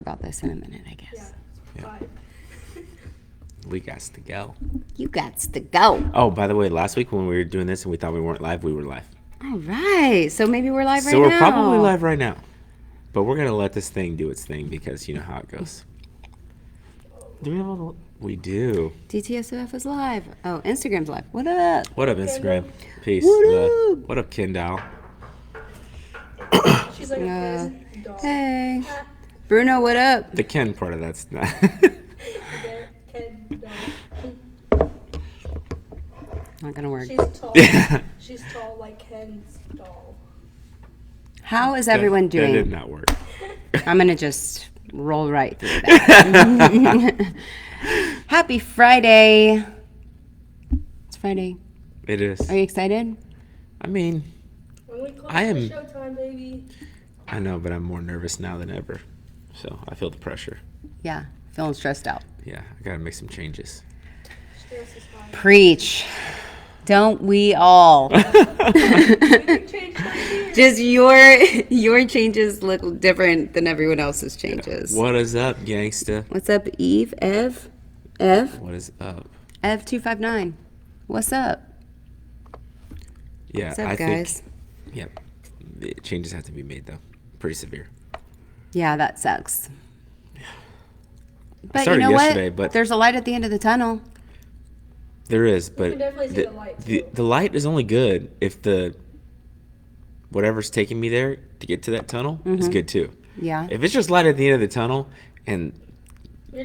about this in a minute, I guess. Yeah. We got to go. You got to go. Oh, by the way, last week when we were doing this and we thought we weren't live, we were live. All right. So maybe we're live right now. So we're probably live right now. But we're going to let this thing do its thing because you know how it goes. Do we have all the... We do. DTSOF is live. Oh, Instagram's live. What up? What up, Instagram? Peace. What up, Kendall? She's like a doll. Hey. Bruno, what up? The Ken part of that's not... Ken doll. Not going to work. She's tall. She's tall like Ken's doll. How is everyone doing? That did not work. I'm going to just roll right through that. Happy Friday. It's Friday. It is. Are you excited? I mean, I am. Showtime, baby. I know, but I'm more nervous now than ever. So I feel the pressure. Yeah, feeling stressed out. Yeah, I got to make some changes. Stress is high. Preach. Don't we all? Just your changes look different than everyone else's changes. What is up, gangsta? What's up, Eve? Ev? What is up? Ev259. What's up? Yeah, What's up, I guys? think. Yeah, the changes have to be made though. Pretty severe. Yeah, that sucks. I But you started know yesterday, what? but There's a light at the end of the tunnel. there is, You but can definitely see the light. the light is only good if the whatever's taking me there to get to that tunnel is good too. Yeah. If it's just light at the end of the tunnel and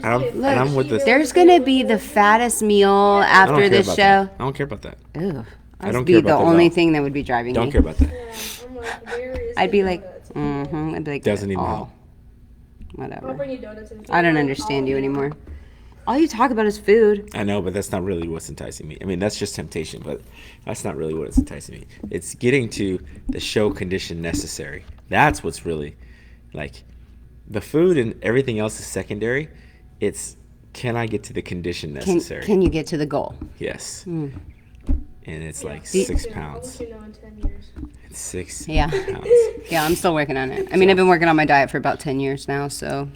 I'm with this. There's going to be the fattest meal I don't after care this about show. that. I don't care about that. Ugh. I don't be care the about that at only all. thing that would be driving Don't me. care about that. Yeah, I'm like, where is I'd the be like, donuts? I'd be like, Doesn't even oh, help. I'll whatever. bring you donuts. And I don't understand you anymore. All you talk about is food. I know, but that's not really what's enticing me. I mean, that's just temptation, but that's not really what's enticing me. It's getting to the show condition necessary. That's what's really, like, the food and everything else is secondary. It's, can I get to the condition necessary? Can you get to the goal? Yes. Mm. And it's like Yeah. 6 I'll pounds. let you know in 10 years. It's 6 Yeah. pounds. Yeah, I'm still working on it. I mean, I've been working on my diet for about 10 years now, so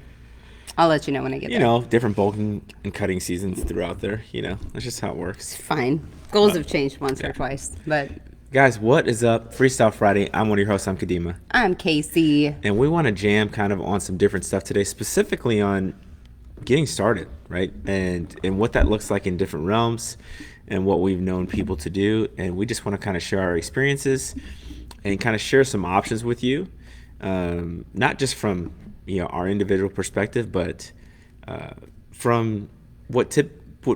I'll let you know when I get You there. know, different bulking and cutting seasons throughout there. You know, that's just how it works. Fine. Goals have changed once or twice, but Guys, what is up? Freestyle Friday. I'm one of your hosts. I'm Kadimah. I'm Casey. And we want to jam kind of on some different stuff today, specifically on getting started, right? And what that looks like in different realms and what we've known people to do. And we just want to kind of share our experiences and kind of share some options with you, not just from, you know, our individual perspective, but from what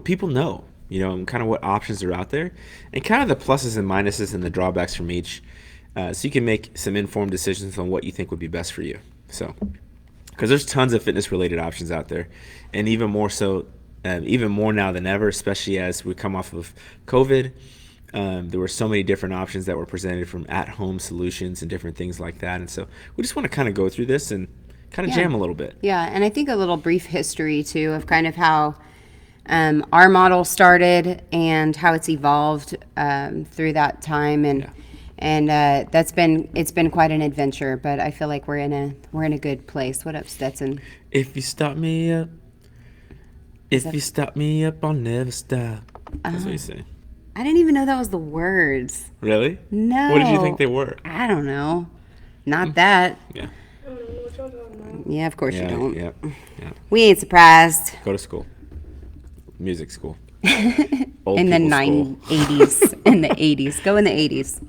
people know, you know, and kind of what options are out there and kind of the pluses and minuses and the drawbacks from each. So you can make some informed decisions on what you think would be best for you. So, because there's tons of fitness related options out there, and even more so, even more now than ever, especially as we come off of COVID. There were so many different options that were presented from at-home solutions and different things like that. And so we just want to kind of go through this and kind of jam a little bit. Yeah, and I think a little brief history too of kind of how our model started and how it's evolved through that time, and it's been quite an adventure. But I feel like we're in a good place. What up, Stetson? If you stop me up, I'll never stop. That's what you say. I didn't even know that was the words. Really? No. What did you think they were? I don't know. Not that. Yeah. I don't know what y'all talking about. Yeah, of course you don't. Yeah. We ain't surprised. Go to school. Music school. In Old the people school. 80s. In the 80s. Go in the 80s.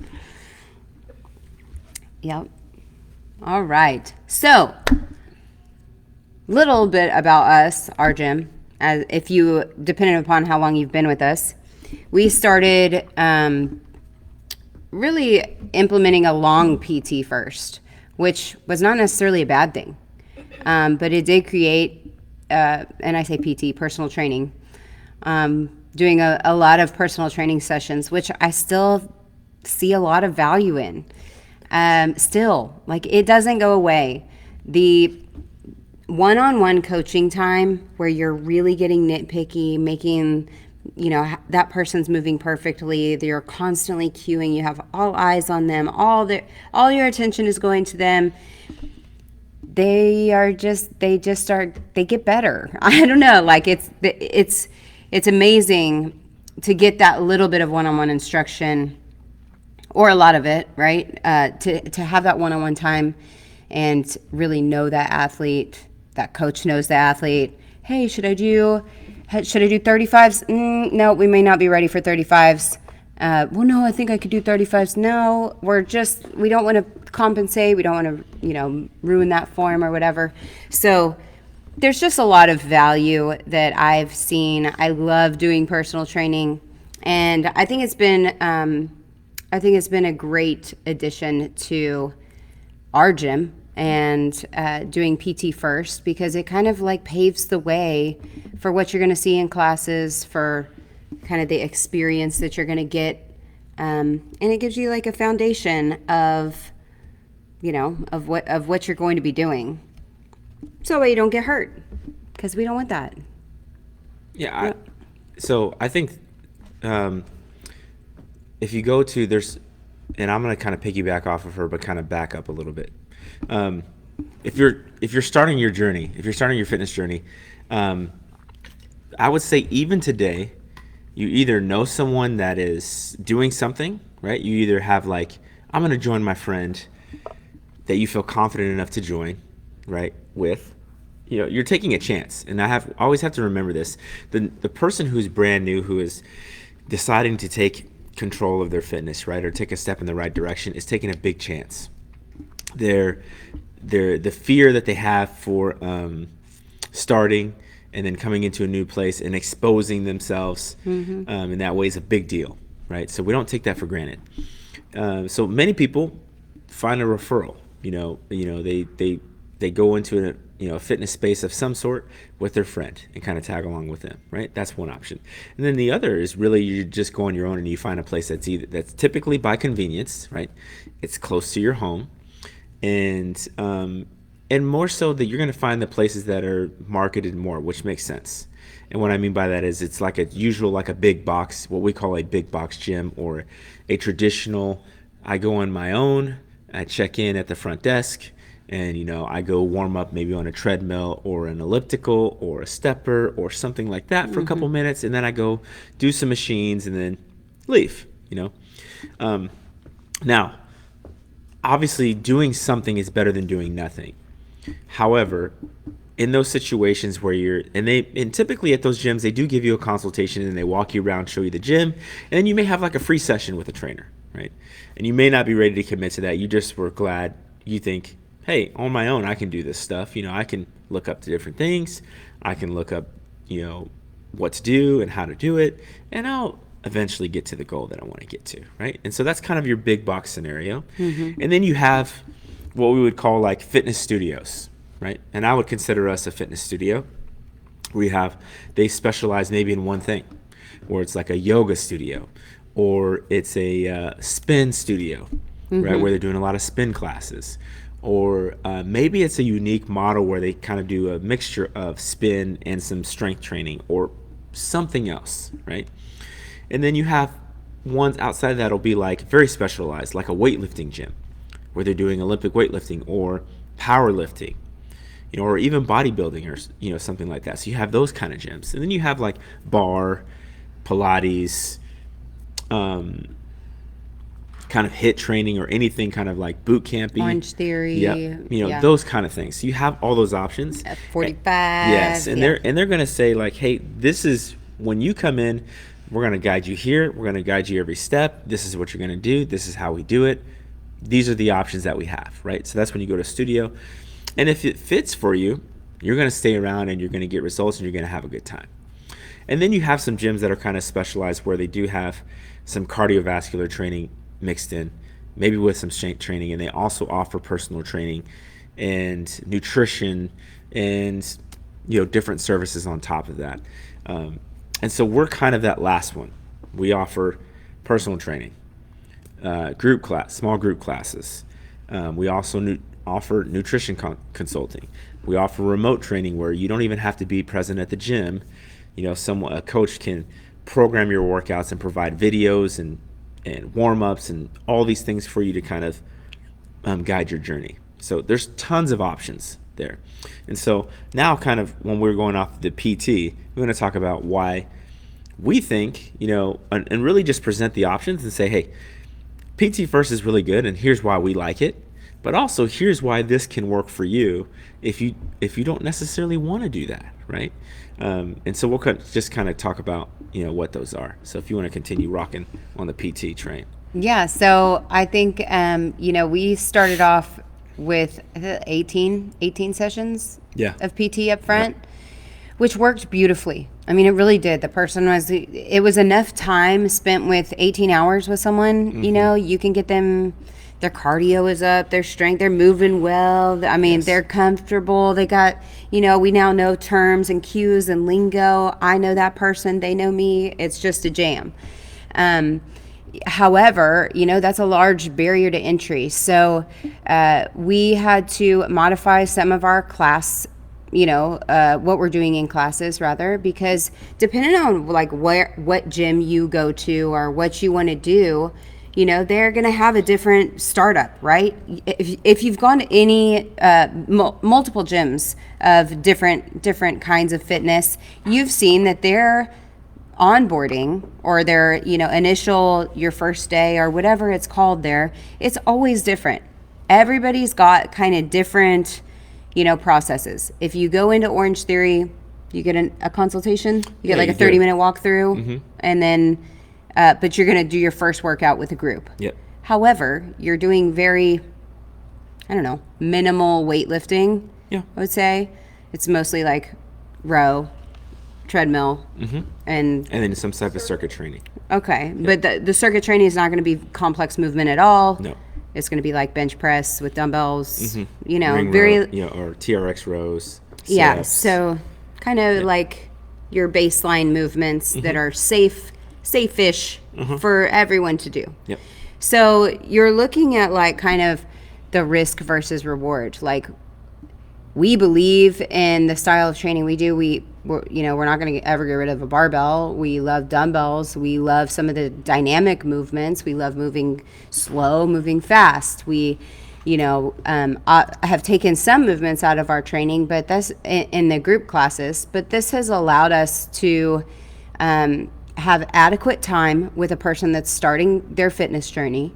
Yep. All right. So, little bit about us, our gym. As if you, depending upon how long you've been with us, we started really implementing a long PT first, which was not necessarily a bad thing. But it did create, and I say PT, personal training, doing a lot of personal training sessions, which I still see a lot of value in. Still, like, it doesn't go away. The one-on-one coaching time where you're really getting nitpicky, making, you know, that person's moving perfectly, you're constantly cueing, you have all eyes on them, all your attention is going to them. they get better. I don't know, like it's amazing to get that little bit of one-on-one instruction, or a lot of it, right? To have that one-on-one time and really know that athlete, that coach knows the athlete. Hey, should I do 35s? No, we may not be ready for 35s. Well, no, I think I could do 35s. No, we don't want to compensate. We don't want to, ruin that form or whatever. So there's just a lot of value that I've seen. I love doing personal training, and I think it's been a great addition to our gym, and doing PT first, because it kind of like paves the way for what you're going to see in classes, for kind of the experience that you're going to get, and it gives you like a foundation of what you're going to be doing, so that way you don't get hurt, because we don't want that. Yeah. So I think if you go to and I'm going to kind of piggyback off of her, but kind of back up a little bit. If you're starting your journey, if you're starting your fitness journey, I would say even today, you either know someone that is doing something, right? You either have like, I'm going to join my friend that you feel confident enough to join, right? With, you're taking a chance. And always have to remember this. The person who's brand new, who is deciding to take control of their fitness, right, or take a step in the right direction, is taking a big chance. The fear that they have for starting and then coming into a new place and exposing themselves in that way is a big deal, right? So we don't take that for granted. So many people find a referral. They go into a fitness space of some sort with their friend and kind of tag along with them, right? That's one option. And then the other is really you just go on your own and you find a place that's typically by convenience, right? It's close to your home, and more so that you're going to find the places that are marketed more, which makes sense. And what I mean by that is it's like a big box, what we call a big box gym, or a traditional, I go on my own, I check in at the front desk, and I go warm up maybe on a treadmill or an elliptical or a stepper or something like that for a couple minutes, and then I go do some machines and then leave. Now, obviously, doing something is better than doing nothing. However, in those situations where and typically at those gyms, they do give you a consultation and they walk you around, show you the gym, and then you may have like a free session with a trainer, right? And you may not be ready to commit to that. You just were glad, you think, hey, on my own, I can do this stuff. I can look up to different things. I can look up, what to do and how to do it, and I'll eventually get to the goal that I want to get to, right? And so that's kind of your big box scenario. And then you have what we would call like fitness studios, right? And I would consider us a fitness studio. They specialize maybe in one thing, or it's like a yoga studio, or it's a spin studio, right? Where they're doing a lot of spin classes. Or maybe it's a unique model where they kind of do a mixture of spin and some strength training or something else, right? And then you have ones outside that'll be like very specialized, like a weightlifting gym, where they're doing Olympic weightlifting or powerlifting, or even bodybuilding or something like that. So you have those kind of gyms. And then you have like bar, Pilates, kind of HIIT training, or anything kind of like boot camping. Orange Theory. Yeah. Those kind of things. So you have all those options. F45. Yes, and they're going to say like, hey, this is when you come in, we're going to guide you here. We're going to guide you every step. This is what you're going to do. This is how we do it. These are the options that we have, right? So that's when you go to studio. And if it fits for you, you're going to stay around and you're going to get results and you're going to have a good time. And then you have some gyms that are kind of specialized where they do have some cardiovascular training mixed in, maybe with some strength training, and they also offer personal training and nutrition and different services on top of that. And so we're kind of that last one. We offer personal training, small group classes. We also offer nutrition consulting. We offer remote training where you don't even have to be present at the gym. A coach can program your workouts and provide videos and warm-ups and all these things for you to kind of guide your journey. So there's tons of options there. And so now kind of when we're going off the PT, we're going to talk about why we think, and really just present the options and say, hey, PT first is really good, and here's why we like it. But also here's why this can work for you if you don't necessarily want to do that, right? And so we'll just kind of talk about what those are. So if you want to continue rocking on the PT train. Yeah, so I think we started off with 18 sessions of PT up front, which worked beautifully. I mean, it really did. It was enough time spent with 18 hours with someone. You can get them, their cardio is up, their strength, they're moving well. I mean, they're comfortable. They got, we now know terms and cues and lingo. I know that person, they know me. It's just a jam. However, that's a large barrier to entry. So we had to modify some of our class, what we're doing in classes rather, because depending on like what gym you go to or what you want to do, they're going to have a different startup, right? If you've gone to any multiple gyms of different kinds of fitness, you've seen that they're onboarding or their initial your first day or whatever it's called there, it's always different. Everybody's got kind of different processes. If you go into Orange Theory, you get a consultation, you get like a 30-minute walkthrough, and then but you're going to do your first workout with a group. However, you're doing very minimal weightlifting. I would say it's mostly like row, treadmill, and then some type of circuit training. Okay, but the circuit training is not going to be complex movement at all. No, it's going to be like bench press with dumbbells. Ring very row, or TRX rows. Yeah, sit-ups. so kind of like your baseline movements that are safe-ish for everyone to do. So you're looking at like kind of the risk versus reward. Like, we believe in the style of training we do. We're not going to ever get rid of a barbell. We love dumbbells. We love some of the dynamic movements. We love moving slow, moving fast. We, have taken some movements out of our training, but that's in the group classes. But this has allowed us to have adequate time with a person that's starting their fitness journey,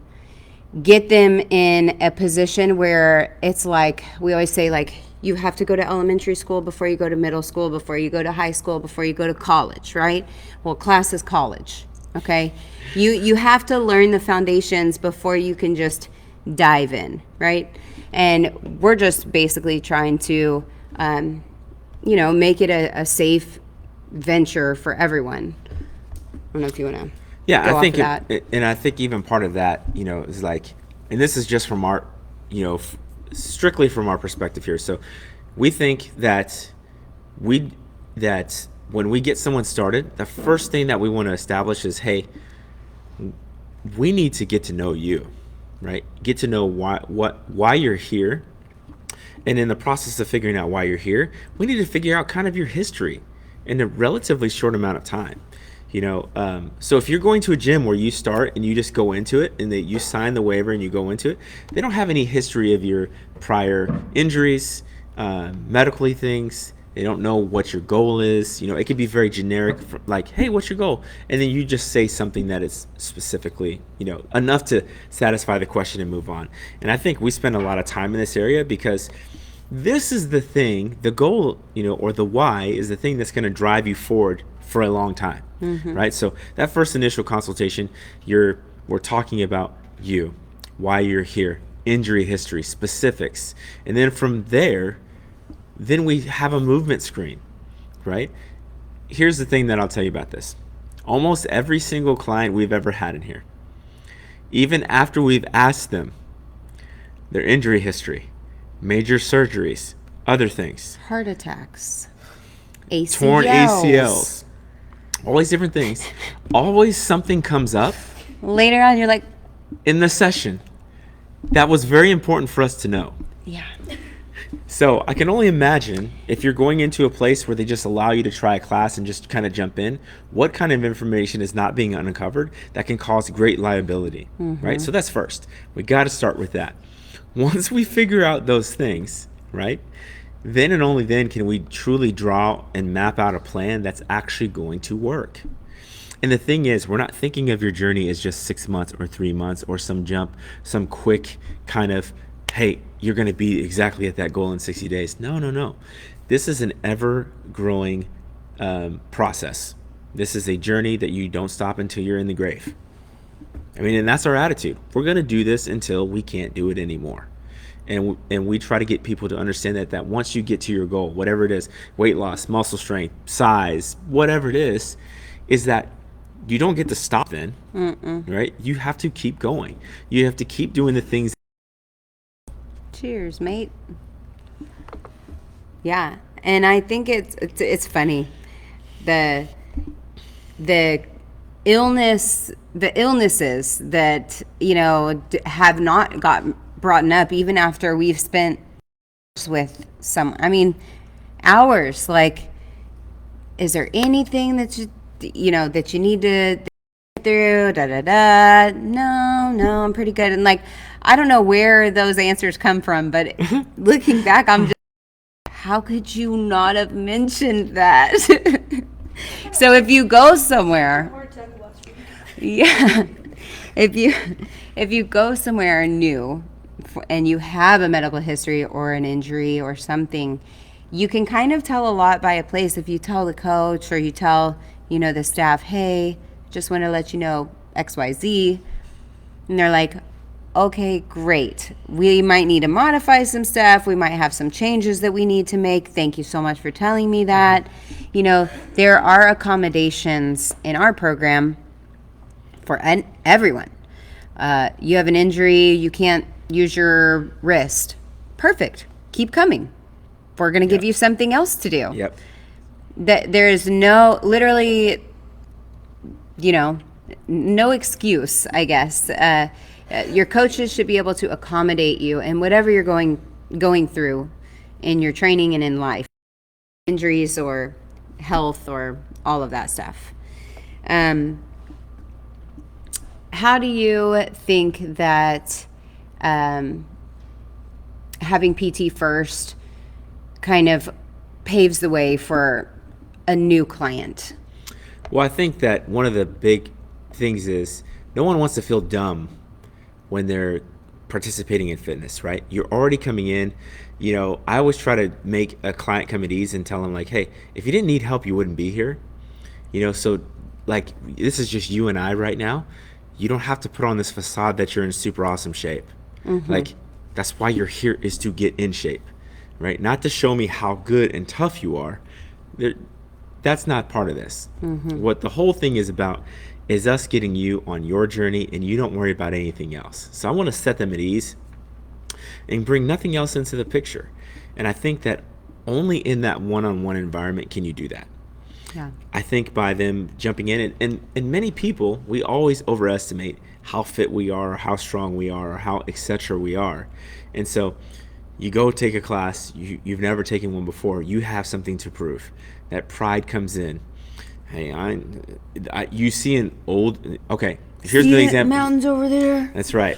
get them in a position where it's like, we always say, like, you have to go to elementary school before you go to middle school, before you go to high school, before you go to college, right? Well, class is college, okay? You have to learn the foundations before you can just dive in, right? And we're just basically trying to, make it a safe venture for everyone. I don't know if you want to. Yeah, I think, and I think even part of that, is like, and this is just from our, strictly from our perspective here. So we think that when we get someone started, the first thing that we want to establish is, hey, we need to get to know you, right? Get to know why you're here. And in the process of figuring out why you're here, we need to figure out kind of your history in a relatively short amount of time. So if you're going to a gym where you start and you just go into it and that you sign the waiver and you go into it, they don't have any history of your prior injuries, medically things. They don't know what your goal is. It could be very generic, like, hey, what's your goal? And then you just say something that is specifically, enough to satisfy the question and move on. And I think we spend a lot of time in this area because this is the thing, the goal, or the why is the thing that's going to drive you forward for a long time, right? So that first initial consultation, we're talking about you, why you're here, injury history, specifics. And then from there, then we have a movement screen, right? Here's the thing that I'll tell you about this. Almost every single client we've ever had in here, even after we've asked them their injury history, major surgeries, other things. Heart attacks, ACLs. Torn ACLs. All these different things. Always something comes up. Later on, you're like, in the session, that was very important for us to know. Yeah. So I can only imagine if you're going into a place where they just allow you to try a class and just kind of jump in, what kind of information is not being uncovered that can cause great liability, right? So that's first. We got to start with that. Once we figure out those things, right, then and only then can we truly draw and map out a plan that's actually going to work. And the thing is, we're not thinking of your journey as just 6 months or 3 months or some jump, some quick kind of, hey, you're going to be exactly at that goal in 60 days. No, no, no. This is an ever growing process. This is a journey that you don't stop until you're in the grave. I mean, and that's our attitude. We're going to do this until we can't do it anymore. And we try to get people to understand that once you get to your goal, whatever it is, weight loss, muscle strength, size, whatever it is that you don't get to stop then, right? You have to keep going. You have to keep doing the things. Cheers, mate. Yeah, and I think it's funny, the illnesses that have not got brought up even after we've spent with some. I mean, hours. Like, is there anything that that you need to get through? No, I'm pretty good. And like, I don't know where those answers come from, but looking back, I'm just, how could you not have mentioned that? So if you go somewhere, yeah, if you go somewhere new and you have a medical history or an injury or something, you can kind of tell a lot by a place. If you tell the coach or you tell the staff, hey, just want to let you know XYZ, and they're like, okay, great. We might need to modify some stuff. We might have some changes that we need to make. Thank you so much for telling me that. There are accommodations in our program for everyone. You have an injury, you can't use your wrist. Perfect. Keep coming. We're going to give you something else to do. Yep. There is literally, no excuse, I guess. Your coaches should be able to accommodate you in whatever you're going through in your training and in life, injuries or health or all of that stuff. How do you think that having PT first kind of paves the way for a new client? Well, I think that one of the big things is no one wants to feel dumb when they're participating in fitness, right? You're already coming in. I always try to make a client come at ease and tell them, like, hey, if you didn't need help, you wouldn't be here. So like, this is just you and I right now. You don't have to put on this facade that you're in super awesome shape. Like, that's why you're here, is to get in shape, right? Not to show me how good and tough you are. That's not part of this. What the whole thing is about is us getting you on your journey, and you don't worry about anything else. So I want to set them at ease and bring nothing else into the picture. And I think that only in that one-on-one environment can you do that. Yeah. I think by them jumping in, and many people, we always overestimate how fit we are, or how strong we are, or how etc. we are. And so you go take a class, you've never taken one before, you have something to prove. That pride comes in. Hey, you see an old, okay, here's the example. Mountains over there. That's right.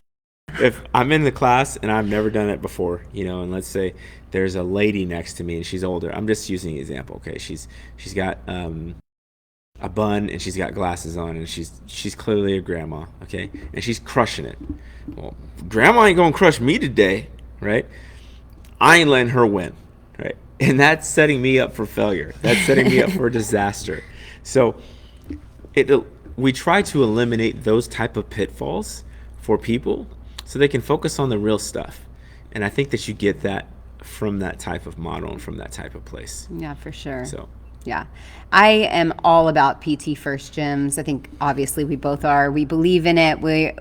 If I'm in the class and I've never done it before, and let's say there's a lady next to me and she's older. I'm just using an example, okay? She's got a bun and she's got glasses on, and she's clearly a grandma, okay? And she's crushing it. Well, grandma ain't gonna crush me today, right? I ain't letting her win, right? And that's setting me up for failure. That's setting me up for disaster. So we try to eliminate those type of pitfalls for people so they can focus on the real stuff. And I think that you get that from that type of model and from that type of place. Yeah, for sure. So, yeah, I am all about PT first gyms. I think obviously we both are. We believe in it. We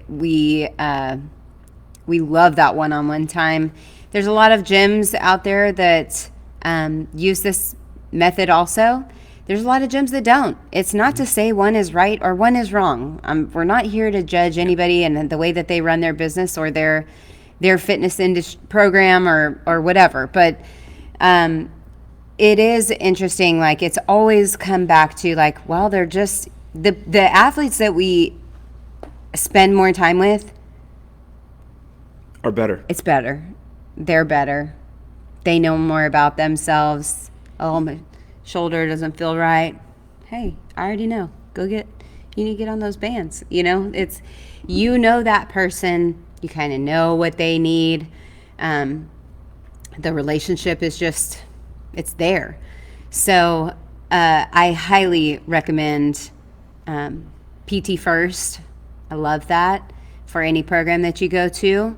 love that one-on-one time. There's a lot of gyms out there that use this method also. There's a lot of gyms that don't. It's not to say one is right or one is wrong. We're not here to judge anybody and the way that they run their business or their fitness industry program or whatever. But it is interesting. Like, it's always come back to, like, well, they're just the athletes that we spend more time with are better. It's better. They're better. they know more about themselves. Oh, my shoulder doesn't feel right. Hey, I already know. You need to get on those bands. It's, that person, you kind of know what they need. The relationship is just, it's there. So I highly recommend PT First. I love that for any program that you go to.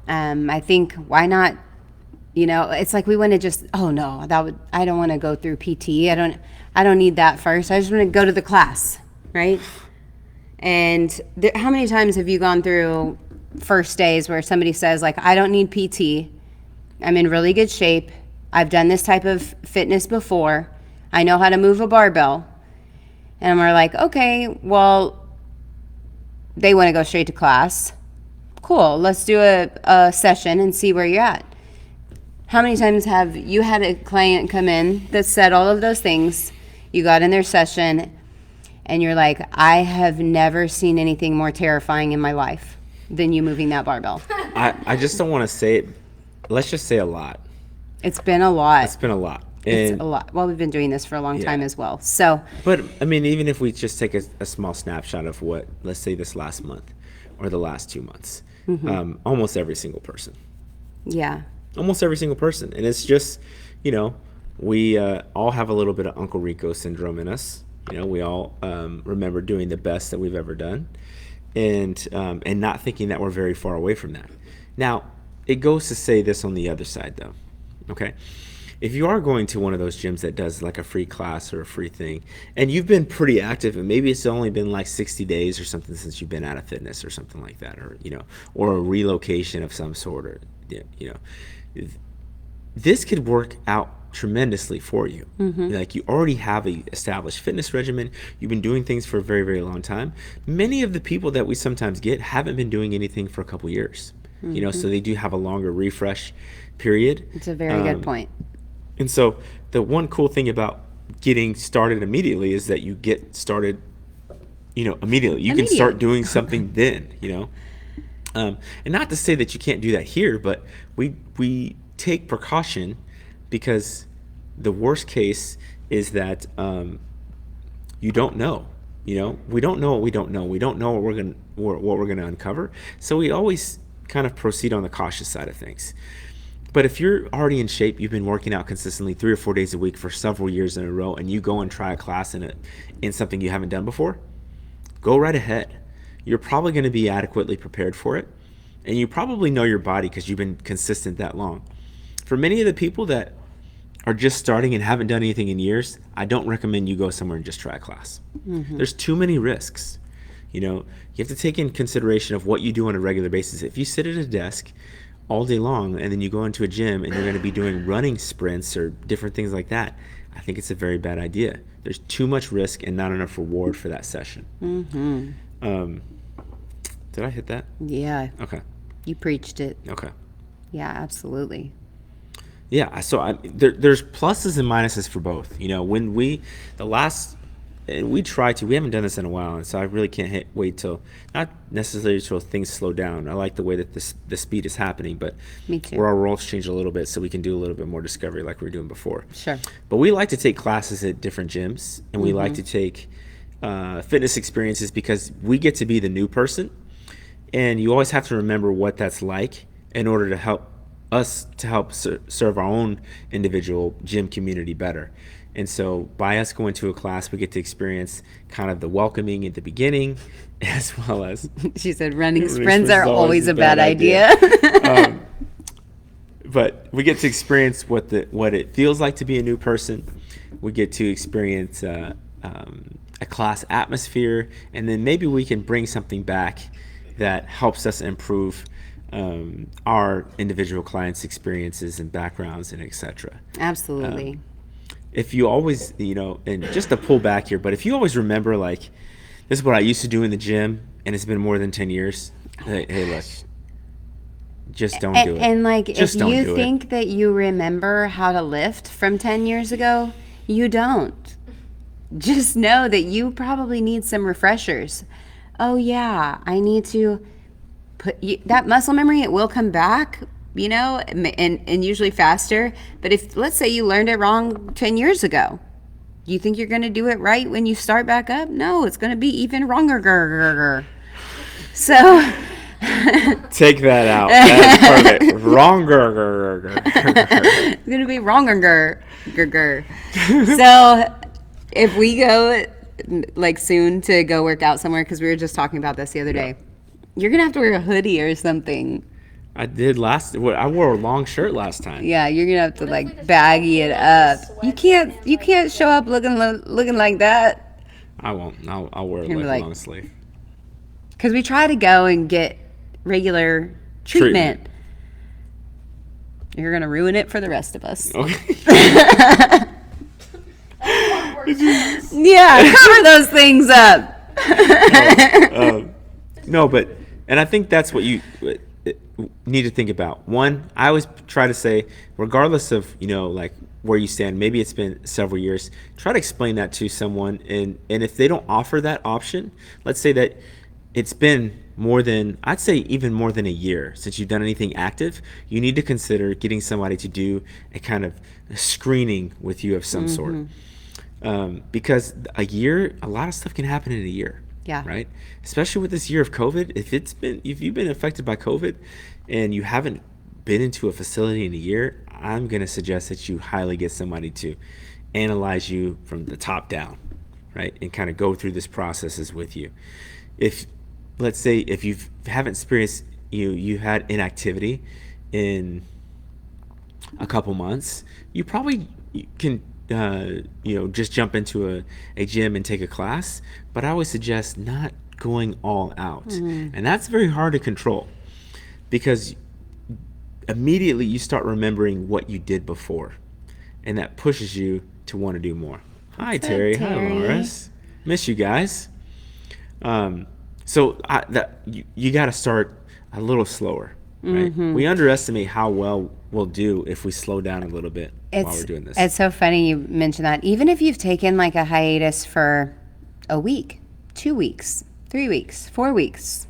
I think, why not? It's like we want to just, oh no, I don't want to go through PT. I don't need that first. I just want to go to the class, right? And how many times have you gone through first days where somebody says, like, I don't need PT. I'm in really good shape. I've done this type of fitness before. I know how to move a barbell. And we're like, okay, well, they want to go straight to class. Cool, let's do a session and see where you're at. How many times have you had a client come in that said all of those things? You got in their session and you're like, I have never seen anything more terrifying in my life than you moving that barbell. I just don't want to say it. Let's just say a lot. It's been a lot. It's been a lot. It's a lot. Well, we've been doing this for a long time as well. So, but I mean, even if we just take a small snapshot of what, let's say this last month or the last 2 months, almost every single person. Yeah. Almost every single person. And it's just, we all have a little bit of Uncle Rico syndrome in us. We all remember doing the best that we've ever done and not thinking that we're very far away from that. Now, it goes to say this on the other side, though. Okay? If you are going to one of those gyms that does like a free class or a free thing, and you've been pretty active, and maybe it's only been like 60 days or something since you've been out of fitness or something like that, or a relocation of some sort, or, this could work out tremendously for you. Like, you already have a established fitness regimen. You've been doing things for a very, very long time. Many of the people that we sometimes get haven't been doing anything for a couple years, so they do have a longer refresh period. It's a very good point. And so the one cool thing about getting started immediately is that you get started, immediately. You can start doing something then, and not to say that you can't do that here, but we take precaution because the worst case is that you don't know. We don't know what we don't know. We don't know what we're gonna uncover. So we always kind of proceed on the cautious side of things. But if you're already in shape, you've been working out consistently 3 or 4 days a week for several years in a row, and you go and try a class in something you haven't done before, go right ahead. You're probably going to be adequately prepared for it, and you probably know your body because you've been consistent that long. For many of the people that are just starting and haven't done anything in years, I don't recommend you go somewhere and just try a class. There's too many risks. You have to take in consideration of what you do on a regular basis. If you sit at a desk all day long and then you go into a gym and you're going to be doing running sprints or different things like that, I think it's a very bad idea. There's too much risk and not enough reward for that session. Did I hit that? Yeah. Okay. You preached it. Okay. Yeah, absolutely. Yeah, so there's pluses and minuses for both. We try to. We haven't done this in a while, and so I really can't wait till, not necessarily till things slow down. I like the way that the speed is happening, but Me too. where our roles change a little bit, so we can do a little bit more discovery like we were doing before. Sure. But we like to take classes at different gyms, and we like to take fitness experiences because we get to be the new person, and you always have to remember what that's like in order to help us serve our own individual gym community better. And so by us going to a class, we get to experience kind of the welcoming at the beginning, as well as... She said running sprints are always a bad idea. But we get to experience what it feels like to be a new person. We get to experience a class atmosphere, and then maybe we can bring something back that helps us improve our individual clients' experiences and backgrounds and etc. Absolutely. If you always, and just to pull back here, but if you always remember, like, this is what I used to do in the gym, and it's been more than 10 years, hey, look, just don't do it. And like, just if you think that you remember how to lift from 10 years ago, you don't. Just know that you probably need some refreshers. Oh yeah, I need to put that muscle memory, it will come back, you know, and usually faster. But if, let's say you learned it wrong 10 years ago, you think you're going to do it right when you start back up? No, it's going to be even wronger. So Take that out. That's perfect. Wronger. it's going to be wronger. So if we go like soon to go work out somewhere, because we were just talking about this the other day, you're going to have to wear a hoodie or something. I did I wore a long shirt last time. Yeah, you're gonna have to What if we like just baggy wear, it like, up. sweats You and, can't like, show up looking like that. I won't. I'll wear You're like like- long sleeve. Because we try to go and get regular treatment. You're gonna ruin it for the rest of us. Okay. Yeah, cover those things up. No, but and I think that's what you need to think about. One, I always try to say, regardless of like where you stand, maybe it's been several years, try to explain that to someone, and if they don't offer that option, let's say that it's been more than, I'd say even more than a year since you've done anything active, you need to consider getting somebody to do a kind of screening with you of some sort. Because a lot of stuff can happen in a year. Yeah. Right. Especially with this year of COVID. If you've been affected by COVID and you haven't been into a facility in a year, I'm going to suggest that you highly get somebody to analyze you from the top down, right? And kind of go through this processes with you. Let's say if you haven't experienced, you had inactivity in a couple months, you probably can just jump into a gym and take a class, but I always suggest not going all out. And that's very hard to control, because immediately you start remembering what you did before, and that pushes you to want to do more. Hi, Terry. Hi, Terry? Loris. Miss you guys. So you got to start a little slower, right? We underestimate how well we'll do if we slow down a little bit while we're doing this. It's so funny you mentioned that. Even if you've taken like a hiatus for a week, 2 weeks, 3 weeks, 4 weeks,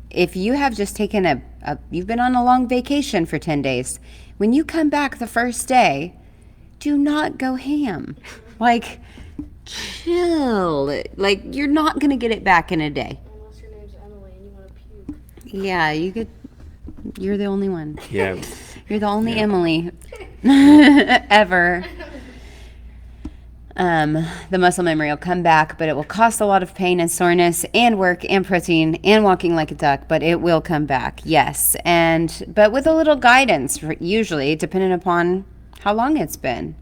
if you have just taken you've been on a long vacation for 10 days, when you come back the first day, do not go ham. Like, chill. Like, you're not going to get it back in a day. Unless your name's Emily and you want to puke. Yeah, you're the only one. Yeah. You're the only Emily ever. The muscle memory will come back, but it will cost a lot of pain and soreness and work and protein and walking like a duck, but it will come back, yes. But with a little guidance, usually, depending upon how long it's been.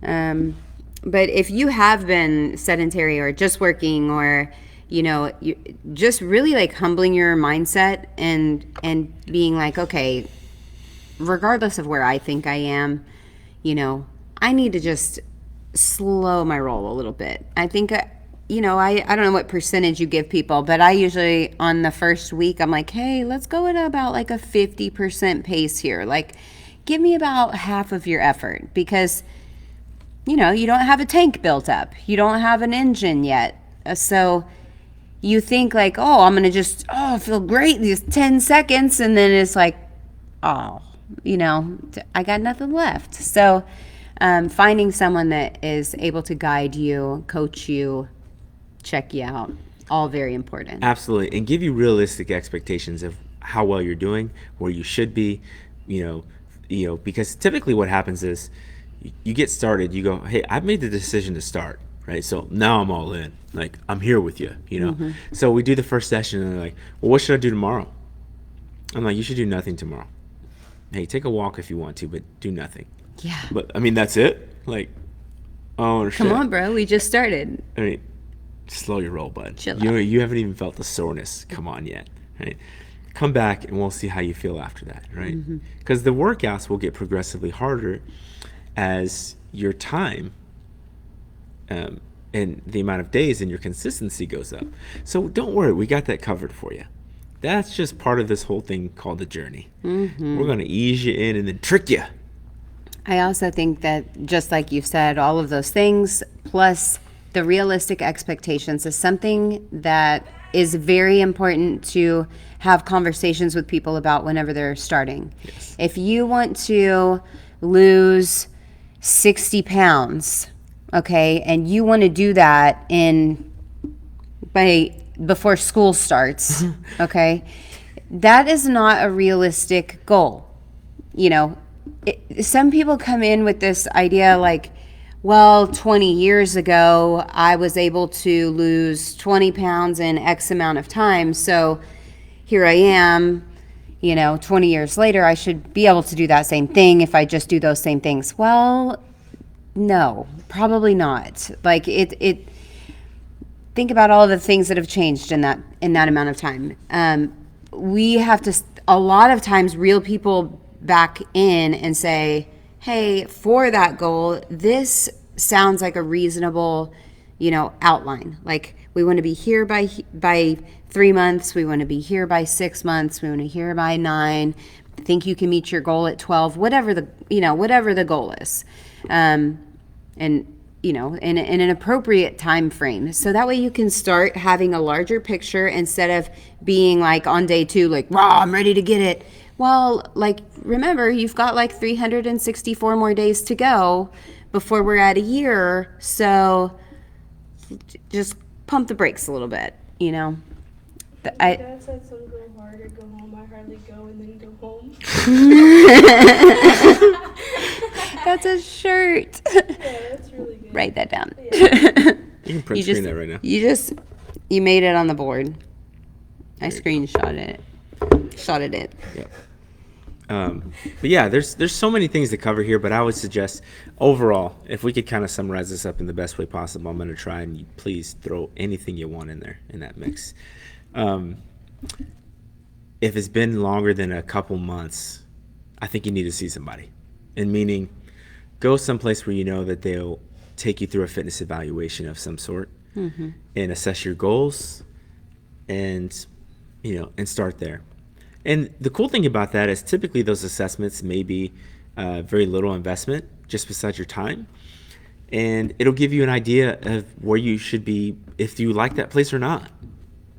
But if you have been sedentary or just working, or you just really like humbling your mindset and being like, okay, regardless of where I think I am, I need to just slow my roll a little bit. I think, I don't know what percentage you give people, but I usually on the first week, I'm like, hey, let's go at about like a 50% pace here. Like, give me about half of your effort, because, you don't have a tank built up. You don't have an engine yet. So you think like, oh, I'm going to just, feel great these 10 seconds. And then it's like, I got nothing left. So finding someone that is able to guide you, coach you, check you out, all very important. Absolutely. And give you realistic expectations of how well you're doing, where you should be, because typically what happens is you get started, you go, hey, I've made the decision to start, right? So now I'm all in, like, I'm here with you, So we do the first session and they're like, well, what should I do tomorrow? I'm like, you should do nothing tomorrow. Hey, take a walk if you want to, but do nothing. Yeah. But I mean, that's it. Like, oh shit. Come on, bro. We just started. I mean, slow your roll, bud. Chill You haven't even felt the soreness come on yet, right? Come back and we'll see how you feel after that, right? Because the workouts will get progressively harder as your time and the amount of days and your consistency goes up. So don't worry, we got that covered for you. That's just part of this whole thing called the journey. We're going to ease you in and then trick you. I also think that, just like you've said, all of those things plus the realistic expectations is something that is very important to have conversations with people about whenever they're starting. Yes. If you want to lose 60 pounds, okay, and you want to do that before school starts, okay, that is not a realistic goal. You know, some people come in with this idea like, well, 20 years ago, I was able to lose 20 pounds in X amount of time. So here I am, 20 years later, I should be able to do that same thing if I just do those same things. Well, no, probably not. Like think about all of the things that have changed in that amount of time. We have to, a lot of times, reel people back in and say, hey, for that goal, this sounds like a reasonable, outline. Like, we want to be here by 3 months. We want to be here by 6 months. We want to be here by 9. I think you can meet your goal at 12, whatever the goal is. And, in an appropriate time frame. So that way you can start having a larger picture instead of being like on day 2, like, wow, I'm ready to get it. Well, like, remember, you've got like 364 more days to go before we're at a year. So just pump the brakes a little bit, My dad said some go hard or go home. I hardly go and then go home. That's a shirt. Yeah, that's really good. Write that down. Yeah. You can print screen that right now. You made it on the board. I screenshotted it. Yep. But yeah, there's so many things to cover here, but I would suggest overall, if we could kind of summarize this up in the best way possible, I'm going to try and please throw anything you want in there in that mix. If it's been longer than a couple months, I think you need to see somebody. And meaning, go someplace where you know that they'll take you through a fitness evaluation of some sort and assess your goals and, and start there. And the cool thing about that is typically those assessments may be very little investment just besides your time. And it'll give you an idea of where you should be if you like that place or not.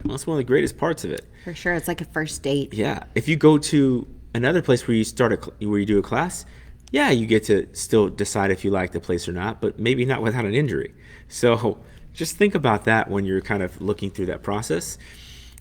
Well, that's one of the greatest parts of it. For sure. It's like a first date. Yeah. If you go to another place where you where you do a class, yeah, you get to still decide if you like the place or not, but maybe not without an injury. So just think about that when you're kind of looking through that process.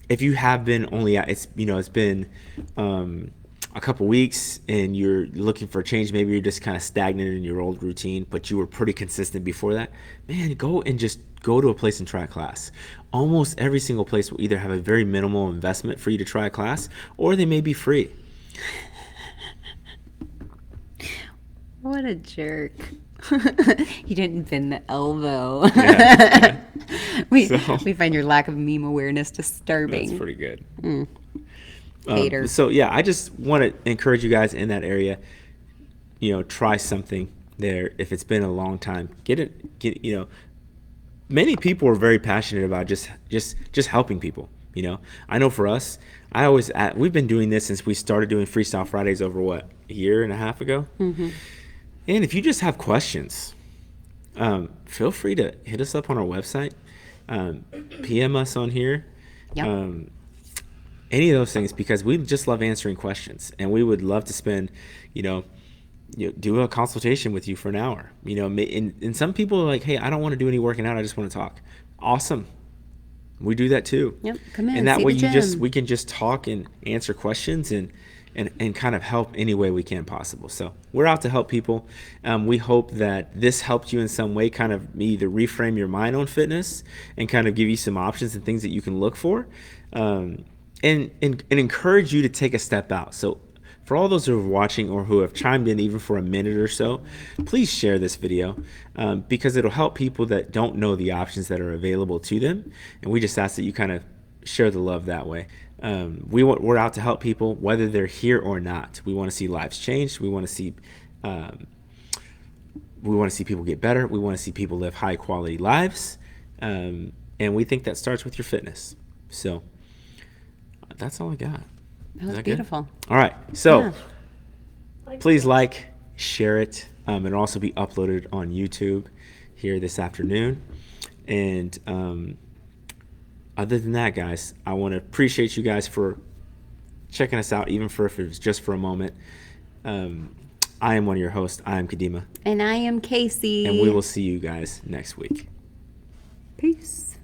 If you have been it's been a couple weeks and you're looking for a change, maybe you're just kind of stagnant in your old routine, but you were pretty consistent before that, man, go to a place and try a class. Almost every single place will either have a very minimal investment for you to try a class, or they may be free. What a jerk. You didn't bend the elbow. Yeah. We find your lack of meme awareness disturbing. That's pretty good. Hater. So yeah, I just want to encourage you guys in that area, try something there. If it's been a long time, many people are very passionate about just helping people. I know for us, we've been doing this since we started doing Freestyle Fridays over a year and a half ago. Mm-hmm. And if you just have questions, feel free to hit us up on our website, PM us on here, any of those things, because we just love answering questions, and we would love to spend, do a consultation with you for an hour. And some people are like, hey, I don't want to do any working out, I just want to talk. Awesome. We do that too. Yep, come in. And that see way the gym. we can just talk and answer questions and kind of help any way we can possible. So we're out to help people. We hope that this helped you in some way, kind of either reframe your mind on fitness and kind of give you some options and things that you can look for, and encourage you to take a step out. So for all those who are watching or who have chimed in even for a minute or so, please share this video because it'll help people that don't know the options that are available to them. And we just ask that you kind of share the love that way. We're out to help people whether they're here or not. We want to see lives change. We want to see people get better. We want to see people live high quality lives. And we think that starts with your fitness. So that's all I got. That was beautiful. Good? All right. So please share it. It'll also be uploaded on YouTube here this afternoon. And other than that, guys, I want to appreciate you guys for checking us out, even for if it was just for a moment. I am one of your hosts. I am Kadimah. And I am Casey. And we will see you guys next week. Peace.